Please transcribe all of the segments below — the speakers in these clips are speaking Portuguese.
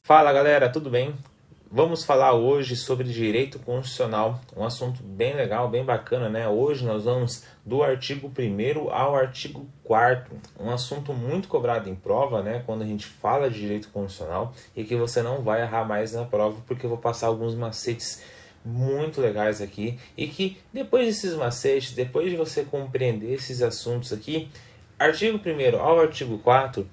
Fala galera, tudo bem? Vamos falar hoje sobre direito constitucional, um assunto bem legal, bem bacana, né? Hoje nós vamos do artigo 1º ao artigo 4º, um assunto muito cobrado em prova, né? Quando a gente fala de direito constitucional e que você não vai errar mais na prova, porque eu vou passar alguns macetes muito legais aqui e que depois desses macetes, depois de você compreender esses assuntos aqui, artigo 1º ao artigo 4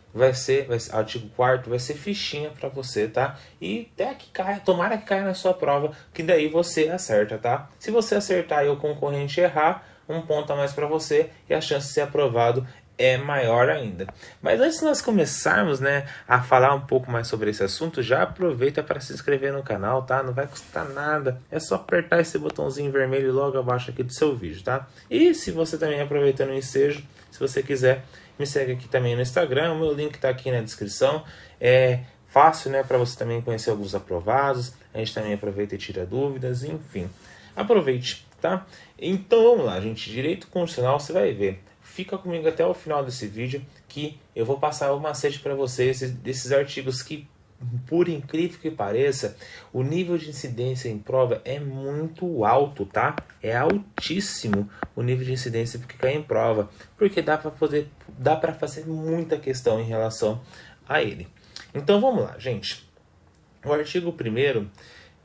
artigo 4 vai ser fichinha para você, tá? E até que caia, tomara que caia na sua prova, que daí você acerta, tá? Se você acertar e o concorrente errar, um ponto a mais para você e a chance de ser aprovado é maior ainda. Mas antes de nós começarmos, né, a falar um pouco mais sobre esse assunto, já aproveita para se inscrever no canal, tá? Não vai custar nada, é só apertar esse botãozinho vermelho logo abaixo aqui do seu vídeo, tá? E se você também aproveitando o ensejo, se você quiser, me segue aqui também no Instagram, o meu link está aqui na descrição. É fácil, né, para você também conhecer alguns aprovados, a gente também aproveita e tira dúvidas, enfim. Aproveite, tá? Então vamos lá, gente, direito constitucional, você vai ver. Fica comigo até o final desse vídeo que eu vou passar o macete para vocês desses artigos que, por incrível que pareça, o nível de incidência em prova é muito alto, tá? É altíssimo o nível de incidência que cai em prova, porque dá para fazer muita questão em relação a ele. Então vamos lá, gente. O artigo 1º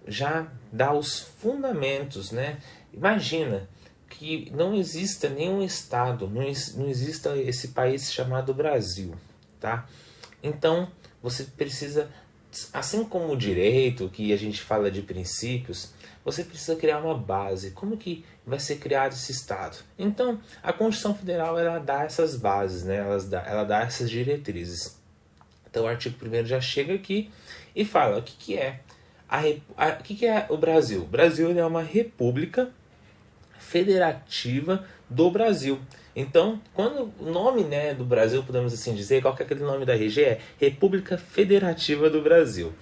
já dá os fundamentos, né? Imagina que não exista nenhum estado, não exista esse país chamado Brasil, tá? Então, você precisa, assim como o direito, que a gente fala de princípios, você precisa criar uma base. Como que vai ser criado esse estado? Então, a Constituição Federal, ela dá essas bases, né? Ela dá essas diretrizes. Então, o artigo 1º já chega aqui e fala o que é o que é o Brasil. O Brasil, ele é uma república federativa do Brasil. Então, quando o nome, né, do Brasil, podemos assim dizer, qual que é aquele nome da RG? É República Federativa do Brasil.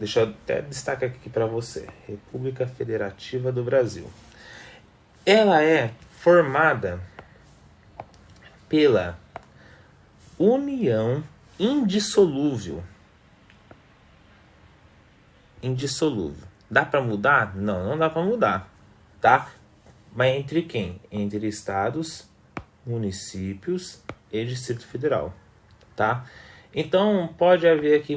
Deixa eu até destacar aqui para você. República Federativa do Brasil. Ela é formada pela união indissolúvel. Indissolúvel. Dá para mudar? Não, não dá para mudar, tá? Mas entre quem? Entre estados, municípios e Distrito Federal, tá? Então, pode haver aqui,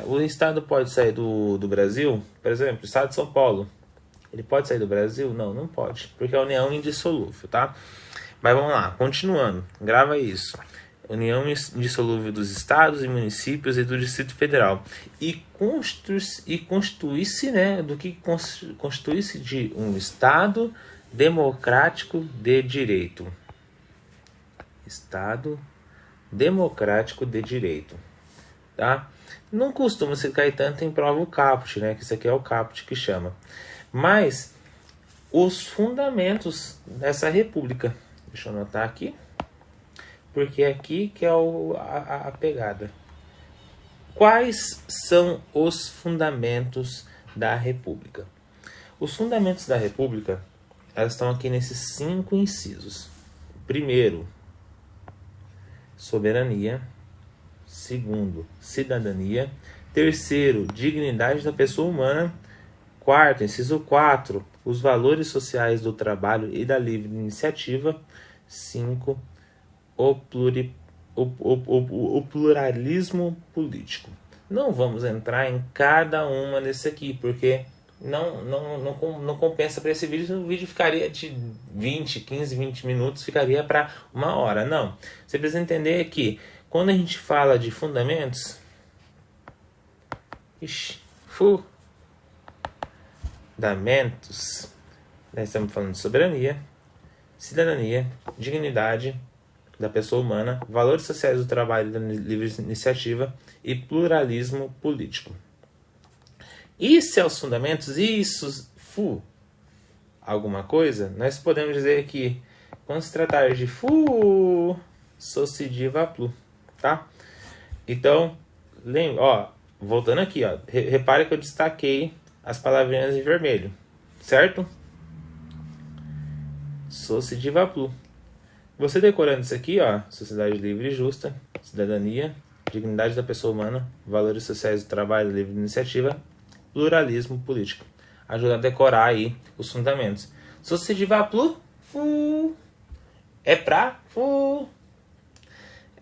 o estado pode sair do Brasil, por exemplo, o estado de São Paulo, ele pode sair do Brasil? Não, não pode, porque é a união indissolúvel, tá? Mas vamos lá, continuando, grava isso. União indissolúvel dos estados e municípios e do Distrito Federal. E constitui-se, né, constitui-se de um Estado democrático de direito. Estado democrático de direito. Tá? Não costuma se cair tanto em prova o caput, né, que isso aqui é o caput que chama. Mas os fundamentos dessa república. Deixa eu anotar aqui. Porque é aqui que é a pegada. Quais são os fundamentos da República? Os fundamentos da República, elas estão aqui nesses 5 incisos. Primeiro, soberania. Segundo, cidadania. Terceiro, dignidade da pessoa humana. Quarto, inciso 4, os valores sociais do trabalho e da livre iniciativa. 5, o pluralismo político. Não vamos entrar em cada uma desse aqui, porque não compensa para esse vídeo. O vídeo ficaria de 15, 20 minutos, ficaria para 1 hora. Não. Você precisa entender que quando a gente fala de fundamentos, nós estamos falando de soberania, cidadania, dignidade da pessoa humana, valores sociais do trabalho e da livre iniciativa e pluralismo político. Isso é os fundamentos, alguma coisa, nós podemos dizer que quando se tratar de sociediva plu, tá? Então, lembra, voltando aqui, repare que eu destaquei as palavrinhas em vermelho, certo? Sociediva plu. Você decorando isso aqui, sociedade livre e justa, cidadania, dignidade da pessoa humana, valores sociais do trabalho, livre iniciativa, pluralismo político. Ajuda a decorar aí os fundamentos. Sociedade Plu, é pra,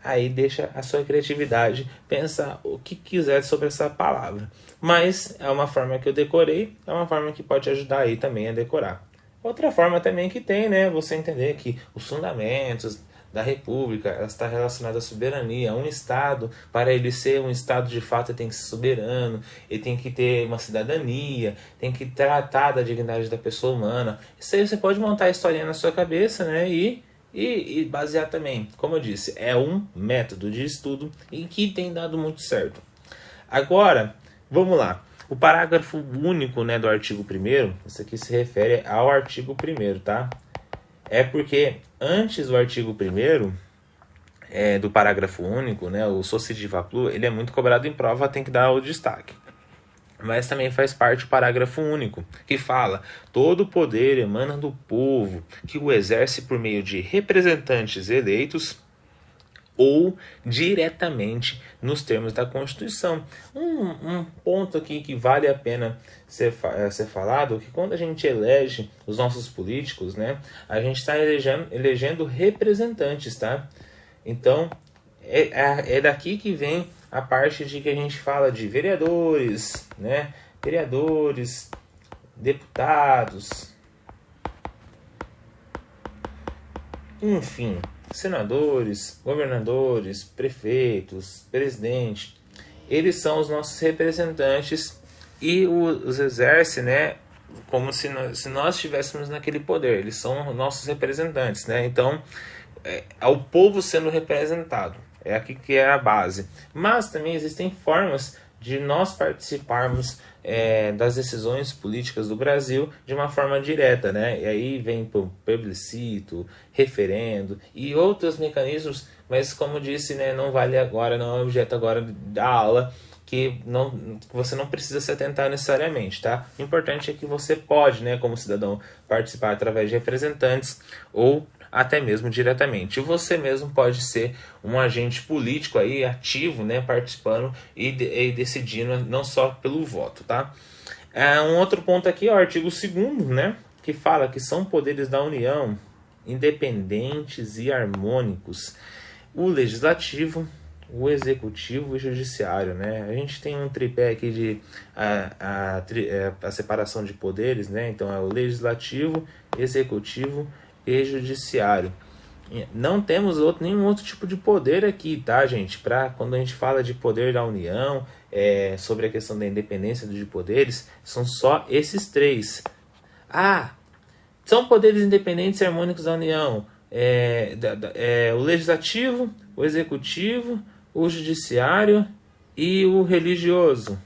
aí deixa a sua criatividade pensar o que quiser sobre essa palavra. Mas é uma forma que eu decorei, é uma forma que pode ajudar aí também a decorar. Outra forma também que tem, né, você entender que os fundamentos da República, ela está relacionada à soberania. Um Estado, para ele ser um Estado de fato, ele tem que ser soberano, ele tem que ter uma cidadania, tem que tratar da dignidade da pessoa humana. Isso aí você pode montar a historinha na sua cabeça, né, e basear também. Como eu disse, é um método de estudo e que tem dado muito certo. Agora, vamos lá. O parágrafo único, né, do artigo 1º, isso aqui se refere ao artigo 1º, tá? É porque antes do artigo 1º, do parágrafo único, né, o Sociedade Plu, ele é muito cobrado em prova, tem que dar o destaque. Mas também faz parte do parágrafo único, que fala: todo poder emana do povo, que o exerce por meio de representantes eleitos ou diretamente nos termos da Constituição. Um ponto aqui que vale a pena ser falado, que quando a gente elege os nossos políticos, né, a gente está elegendo representantes, tá? Então, é daqui que vem a parte de que a gente fala de vereadores, né, vereadores, deputados, enfim, senadores, governadores, prefeitos, presidente. Eles são os nossos representantes e os exercem, né, como se nós estivéssemos naquele poder. Eles são nossos representantes, né? Então, é o povo sendo representado. É aqui que é a base. Mas também existem formas de nós participarmos das decisões políticas do Brasil de uma forma direta, né? E aí vem o plebiscito, referendo e outros mecanismos, mas como disse, né, não vale agora, não é objeto agora da aula, que você não precisa se atentar necessariamente, tá? O importante é que você pode, né, como cidadão, participar através de representantes ou até mesmo diretamente. E você mesmo pode ser um agente político aí ativo, né, participando e decidindo não só pelo voto, tá? Um outro ponto aqui é o artigo 2º, né, que fala que são poderes da União independentes e harmônicos: o legislativo, o executivo e o judiciário, né? A gente tem um tripé aqui de a separação de poderes, né? Então é o legislativo, executivo e judiciário. Não temos nenhum outro tipo de poder aqui, tá, gente? Quando a gente fala de poder da União, sobre a questão da independência de poderes, são só esses 3. São poderes independentes e harmônicos da União: o legislativo, o executivo, o judiciário e o religioso.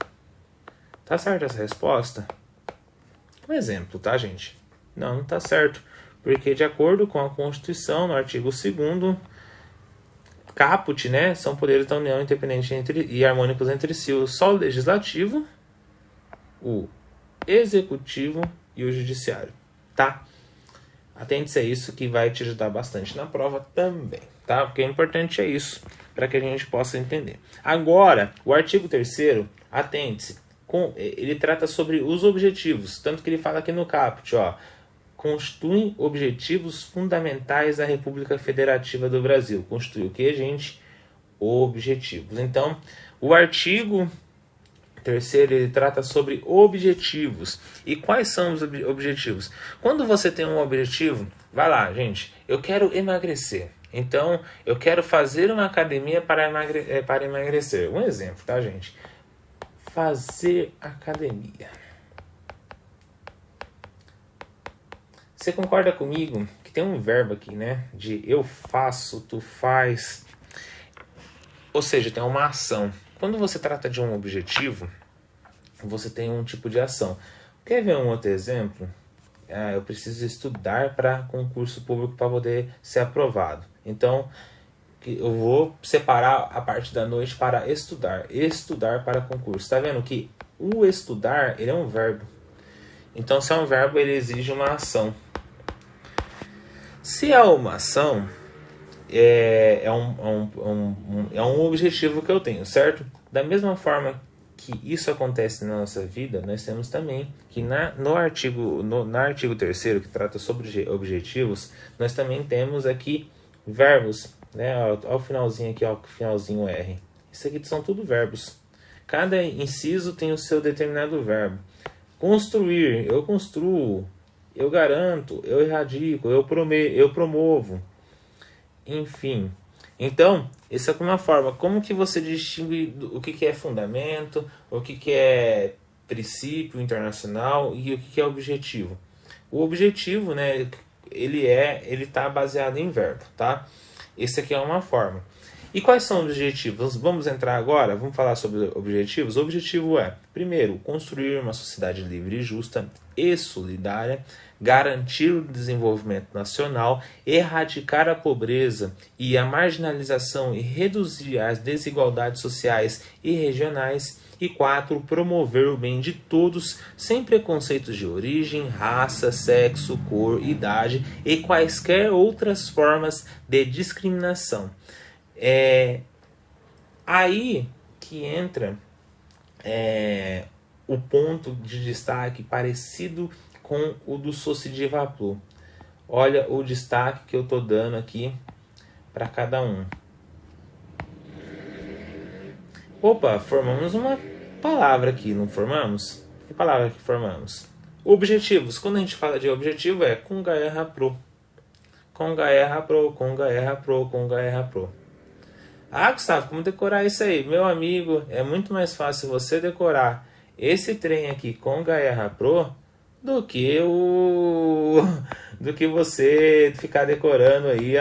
Tá certa essa resposta? Um exemplo, tá, gente? Não tá certo. Porque, de acordo com a Constituição, no artigo 2º, caput, né, são poderes da União independentes e harmônicos entre si: só o legislativo, o executivo e o judiciário, tá? Atente-se a isso, que vai te ajudar bastante na prova também, tá? Porque o importante é isso, para que a gente possa entender. Agora, o artigo 3º, atente-se, ele trata sobre os objetivos, tanto que ele fala aqui no caput, ó: constituem objetivos fundamentais da República Federativa do Brasil. Constitui o que, gente? Objetivos. Então, o artigo 3º, ele trata sobre objetivos. E quais são os objetivos? Quando você tem um objetivo, vai lá, gente, eu quero emagrecer. Então, eu quero fazer uma academia para emagrecer. Um exemplo, tá, gente? Fazer academia. Você concorda comigo que tem um verbo aqui, né? De eu faço, tu faz. Ou seja, tem uma ação. Quando você trata de um objetivo, você tem um tipo de ação. Quer ver um outro exemplo? Eu preciso estudar para concurso público para poder ser aprovado. Então, eu vou separar a parte da noite para estudar. Estudar para concurso. Está vendo que o estudar, ele é um verbo. Então, se é um verbo, ele exige uma ação. Se é uma ação, é um objetivo que eu tenho, certo? Da mesma forma que isso acontece na nossa vida, nós temos também que no artigo 3º, que trata sobre objetivos, nós também temos aqui verbos, né? Olha o finalzinho aqui, ó, o finalzinho R. Isso aqui são tudo verbos. Cada inciso tem o seu determinado verbo. Construir, eu construo. Eu garanto, eu erradico, eu promovo. Enfim. Então, essa é uma forma. Como que você distingue o que é fundamento, o que é princípio internacional e o que é objetivo? O objetivo, né, ele está baseado em verbo, tá? Esse aqui é uma forma. E quais são os objetivos? Vamos entrar agora, vamos falar sobre objetivos. O objetivo é, primeiro, construir uma sociedade livre e justa e solidária, garantir o desenvolvimento nacional, erradicar a pobreza e a marginalização e reduzir as desigualdades sociais e regionais. E 4, promover o bem de todos, sem preconceitos de origem, raça, sexo, cor, idade e quaisquer outras formas de discriminação. Aí que entra o ponto de destaque parecido com o do Sociedi Vaplu. Olha o destaque que eu estou dando aqui para cada um. Opa, formamos uma palavra aqui, não formamos? Que palavra que formamos? Objetivos. Quando a gente fala de objetivo é Conga Erra Pro. Conga Erra Pro, Conga Erra Pro, Conga Erra Pro. Ah, Gustavo, como decorar isso aí? Meu amigo, é muito mais fácil você decorar esse trem aqui, Conga Erra Pro, do que você ficar decorando aí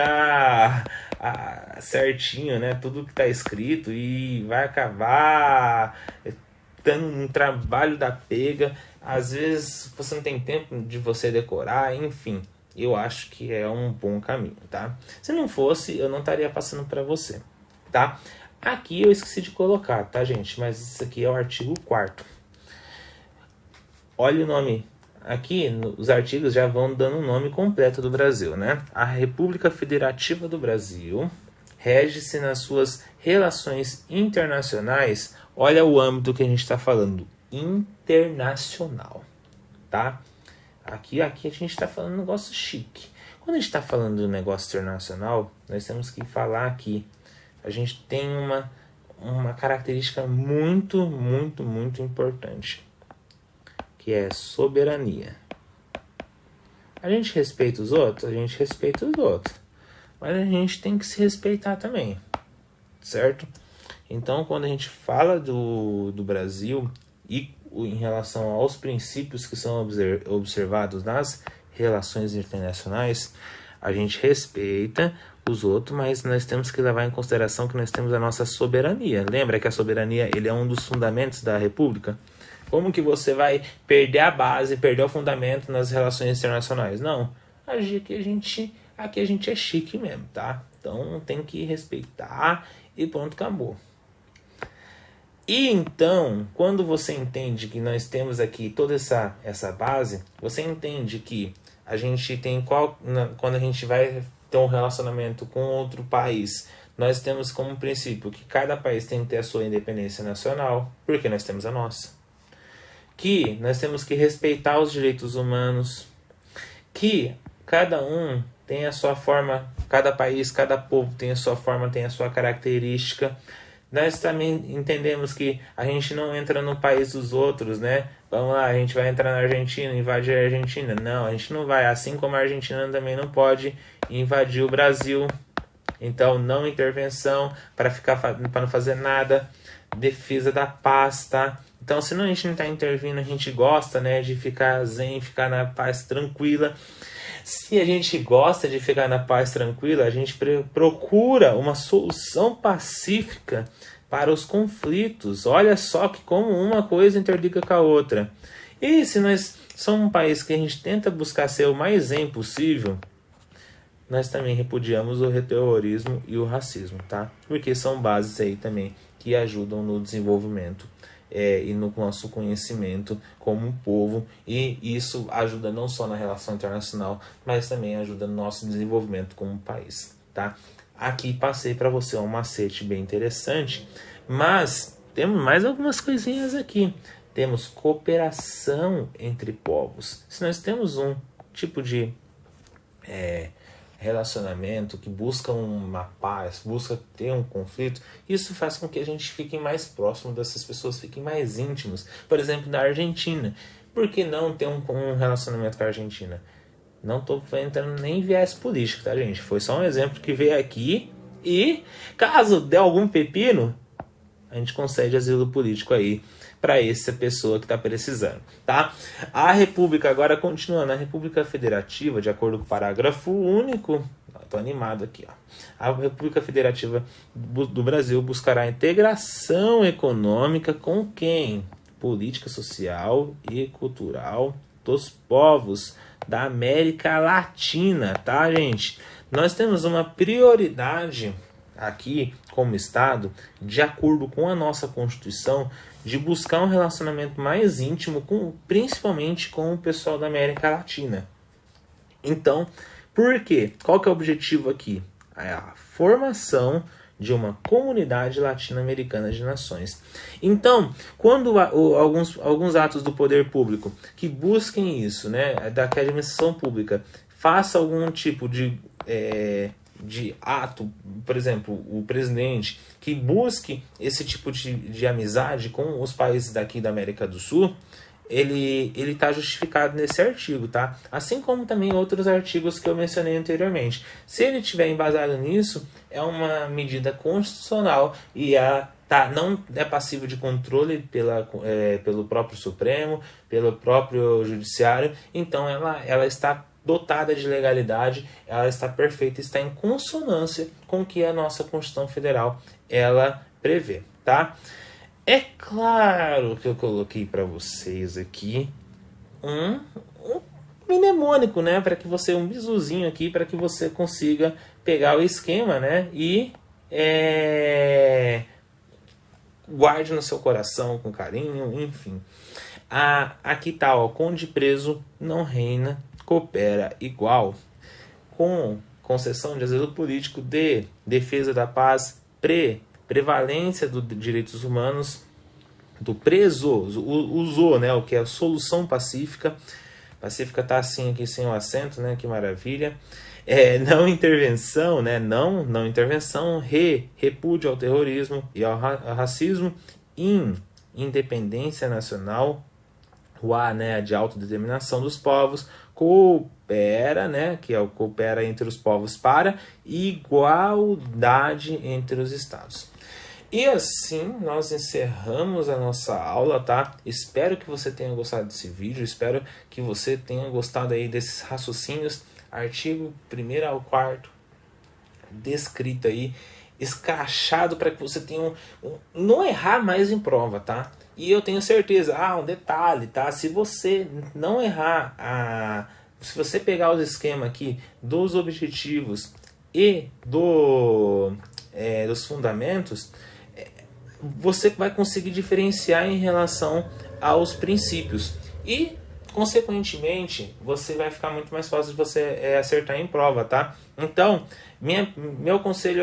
certinho, né? Tudo que está escrito e vai acabar dando um trabalho da pega. Às vezes você não tem tempo de você decorar, enfim. Eu acho que é um bom caminho, tá? Se não fosse, eu não estaria passando para você, tá? Aqui eu esqueci de colocar, tá, gente? Mas isso aqui é o artigo 4º. Olha o nome. Aqui, os artigos já vão dando o nome completo do Brasil, né? A República Federativa do Brasil rege-se nas suas relações internacionais. Olha o âmbito que a gente está falando. Internacional, tá? Aqui a gente está falando um negócio chique. Quando a gente está falando de um negócio internacional, nós temos que falar aqui. A gente tem uma característica muito, muito, muito importante, que é soberania. A gente respeita os outros? A gente respeita os outros. Mas a gente tem que se respeitar também, certo? Então, quando a gente fala do Brasil e em relação aos princípios que são observados nas relações internacionais, a gente respeita os outros, mas nós temos que levar em consideração que nós temos a nossa soberania. Lembra que a soberania ele é um dos fundamentos da República? Como que você vai perder a base, perder o fundamento nas relações internacionais? Não, aqui a gente é chique mesmo, tá? Então tem que respeitar e pronto, acabou. E então, quando você entende que nós temos aqui toda essa base, você entende que a gente tem quando a gente vai ter um relacionamento com outro país, nós temos como princípio que cada país tem que ter a sua independência nacional, porque nós temos a nossa. Que nós temos que respeitar os direitos humanos, que cada um tem a sua forma, cada país, cada povo tem a sua forma, tem a sua característica. Nós também entendemos que a gente não entra no país dos outros, né? Vamos lá, a gente vai entrar na Argentina, invadir a Argentina. Não, a gente não vai. Assim como a Argentina também não pode invadir o Brasil. Então, não intervenção para não fazer nada. Defesa da paz, tá? Então, se a gente não está intervindo, a gente gosta, né, de ficar zen, ficar na paz tranquila. Se a gente gosta de ficar na paz tranquila, a gente procura uma solução pacífica para os conflitos. Olha só que como uma coisa interliga com a outra. E se nós somos um país que a gente tenta buscar ser o mais zen possível, nós também repudiamos o terrorismo e o racismo, tá? Porque são bases aí também que ajudam no desenvolvimento e no nosso conhecimento como um povo, e isso ajuda não só na relação internacional, mas também ajuda no nosso desenvolvimento como país, tá? Aqui passei para você um macete bem interessante, mas temos mais algumas coisinhas aqui. Temos cooperação entre povos. Se nós temos um tipo de relacionamento que busca uma paz, busca ter um conflito, isso faz com que a gente fique mais próximo dessas pessoas, fiquem mais íntimos. Por exemplo, da Argentina. Por que não ter um relacionamento com a Argentina? Não estou entrando nem em viés político, tá, gente? Foi só um exemplo que veio aqui e, caso dê algum pepino, a gente concede asilo político aí para essa pessoa que está precisando, tá? A República, agora continuando, a República Federativa, de acordo com o parágrafo único, estou animado aqui, ó. A República Federativa do Brasil buscará a integração econômica com quem? Política social e cultural dos povos da América Latina, tá, gente? Nós temos uma prioridade aqui como Estado, de acordo com a nossa Constituição, de buscar um relacionamento mais íntimo, principalmente com o pessoal da América Latina. Então, por quê? Qual que é o objetivo aqui? É a formação de uma comunidade latino-americana de nações. Então, quando alguns atos do poder público que busquem isso, né, da administração pública, faça algum tipo de ato, por exemplo, o presidente que busque esse tipo de amizade com os países daqui da América do Sul, ele está justificado nesse artigo, tá? Assim como também outros artigos que eu mencionei anteriormente. Se ele estiver embasado nisso, é uma medida constitucional e não é passível de controle pelo próprio Supremo, pelo próprio Judiciário, então ela está dotada de legalidade, ela está perfeita, está em consonância com o que a nossa Constituição Federal ela prevê, tá? É claro que eu coloquei para vocês aqui um mnemônico, né, para que você um bisuzinho aqui para que você consiga pegar o esquema, né, e guarde no seu coração com carinho, enfim. Aqui tá, ó, conde preso não reina, coopera igual, com concessão de asilo político, de defesa da paz, prevalência dos direitos humanos, do preso, usou, né, o que é a solução pacífica. Pacífica tá assim aqui sem o acento, né, que maravilha. Não intervenção, né, não intervenção, repúdio ao terrorismo e ao racismo, independência nacional, o A, né, de autodeterminação dos povos, coopera, né, que é o coopera entre os povos para igualdade entre os estados. E assim nós encerramos a nossa aula, tá? Espero que você tenha gostado desse vídeo, espero que você tenha gostado aí desses raciocínios, artigo 1º ao 4º, descrito aí, escrachado para que você tenha não errar mais em prova, tá? E eu tenho certeza, um detalhe, tá? Se você não errar, se você pegar os esquemas aqui dos objetivos e dos fundamentos, você vai conseguir diferenciar em relação aos princípios. E, consequentemente, você vai ficar muito mais fácil de você acertar em prova, tá? Então, meu conselho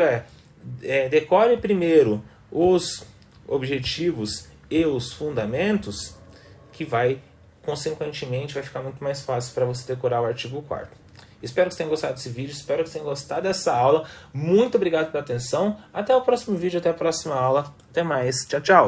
decore primeiro os objetivos e os fundamentos, que consequentemente, vai ficar muito mais fácil para você decorar o artigo 4º. Espero que você tenha gostado desse vídeo, espero que você tenha gostado dessa aula. Muito obrigado pela atenção. Até o próximo vídeo, até a próxima aula. Até mais. Tchau, tchau.